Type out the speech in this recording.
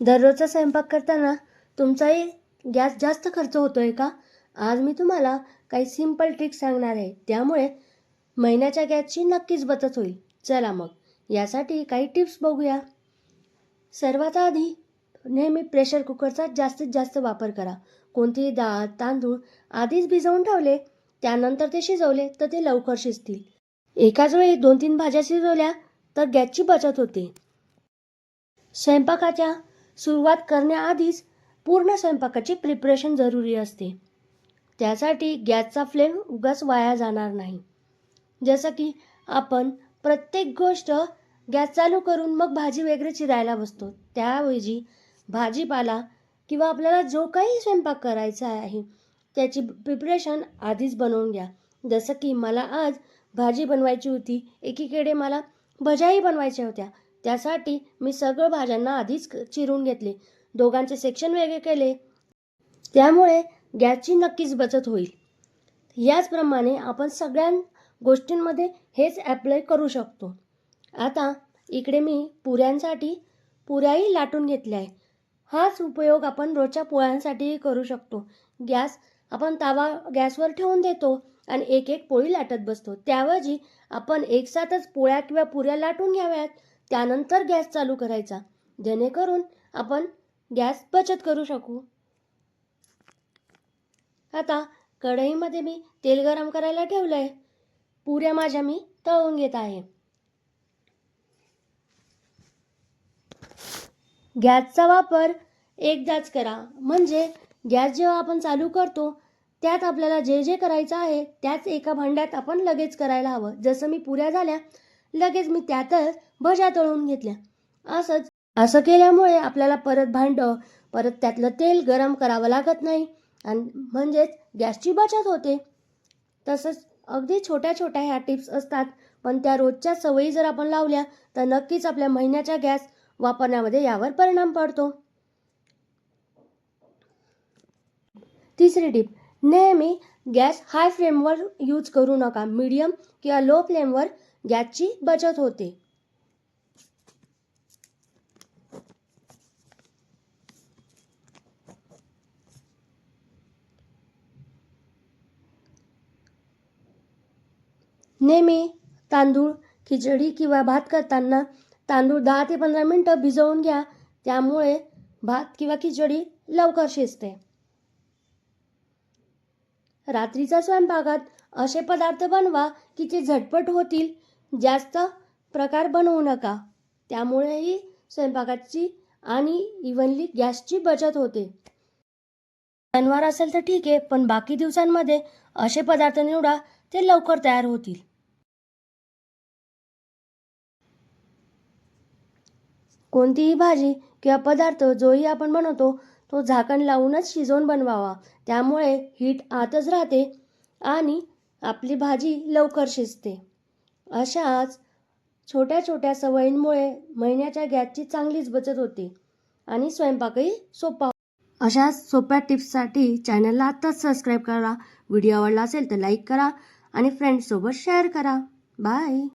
दररोजचा स्वयंपाक करताना तुमचाही गॅस जास्त खर्च होतोय का? आज मी तुम्हाला काही सिंपल ट्रिक्स सांगणार आहे. त्यामुळे महिन्याच्या गॅसची नक्कीच बचत होईल. चला मग यासाठी काही टिप्स बघूया. सर्वात आधी नेहमी प्रेशर कुकरचा जास्तीत जास्त वापर करा. कोणतीही डाळ, तांदूळ आधीच भिजवून ठेवले, त्यानंतर ते शिजवले तर ते लवकर शिजतील. एकाच वेळी 2-3 भाज्या शिजवल्या तर गॅसची बचत होते. स्वयंपाकाच्या सुरुवात करण्याआधीच पूर्ण स्वयंपाकाची प्रिपरेशन जरुरी असते. त्यासाठी गॅसचा फ्लेम उगाच वाया जाणार नाही. जसं की आपण प्रत्येक गोष्ट गॅस चालू करून मग भाजी वगैरे चिरायला बसतो. त्याऐवजी भाजीपाला किंवा आपल्याला जो काही स्वयंपाक करायचा आहे त्याची प्रिपरेशन आधीच बनवून घ्या. जसं की मला आज भाजी बनवायची होती, एकीकडे मला भज्याही बनवायच्या होत्या. त्यासाठी मी सगळं भाज्यांना आधीच चिरून घेतले, दोघांचे सेक्शन वेगळे केले. त्यामुळे गॅसची नक्कीच बचत होईल. याचप्रमाणे आपण सगळ्या गोष्टींमध्ये हेच ॲप्लाय करू शकतो. आता इकडे मी पुऱ्यांसाठी पुऱ्याही लाटून घेतल्या आहे. हाच उपयोग आपण रोजच्या पोळ्यांसाठीही करू शकतो. आपण तवा गॅसवर ठेवून देतो आणि एक एक पोळी लाटत बसतो. त्याऐवजी आपण एकसाथच पोळ्या किंवा पुऱ्या लाटून घ्याव्यात, त्यानंतर गॅस चालू करायचा, जेणेकरून आपण गॅस बचत करू शकू. आता कढईमध्ये मी तेल गरम करायला ठेवलं आहे. पुऱ्या माझ्या मी तळून घेत आहे. गॅसचा वापर एकदाच करा, म्हणजे गॅस जेव्हा आपण चालू करतो त्यात आपल्याला जे जे करायचं आहे त्याच एका भांड्यात आपण लगेच करायला हवं. जसं मी पुऱ्या झाल्या लगेच मी त्यातच भज्या तळून घेतल्या. असं केल्यामुळे आपल्याला परत त्यातलं तेल गरम करावं लागत नाही आणि म्हणजेच गॅसची बचत होते. तसंच अगदी छोट्या छोट्या ह्या टिप्स असतात, पण त्या रोजच्या सवयी जर आपण लावल्या तर नक्कीच आपल्या महिन्याच्या गॅस वापरण्यामध्ये यावर परिणाम पडतो. तिसरी टिप, नेहमी गॅस हाय फ्लेमवर यूज करू नका. मीडियम किंवा लो फ्लेमवर गॅसची बचत होते. नेहमी तांदूळ, खिचडी किंवा भात करताना तांदूळ 10 ते 15 मिनटं भिजवून घ्या. त्यामुळे भात किंवा खिचडी लवकर शिजते. रात्रीच्या स्वयंपाकात असे पदार्थ बनवा की जे झटपट होतील. जास्त प्रकार बनवू नका. त्यामुळेही स्वयंपाकाची आणि इव्हनली गॅसची बचत होते. शनिवार असेल तर ठीक आहे, पण बाकी दिवसांमध्ये असे पदार्थ निवडा ते लवकर तयार होतील. कोणतीही भाजी किंवा पदार्थ जोही आपण बनवतो तो झाकण लावूनच शिजवून बनवावा. त्यामुळे हीट आतच राहते आणि आपली भाजी लवकर शिजते. अशाच छोट्या छोट्या सवयींमुळे महिन्याच्या गॅसची चांगलीच बचत होते आणि स्वयंपाकही सोपा. अशा सोप्या टिप्ससाठी चॅनलला आत्ताच सबस्क्राईब करा. व्हिडिओ आवडला असेल तर लाईक करा आणि फ्रेंड्ससोबत शेअर करा. बाय.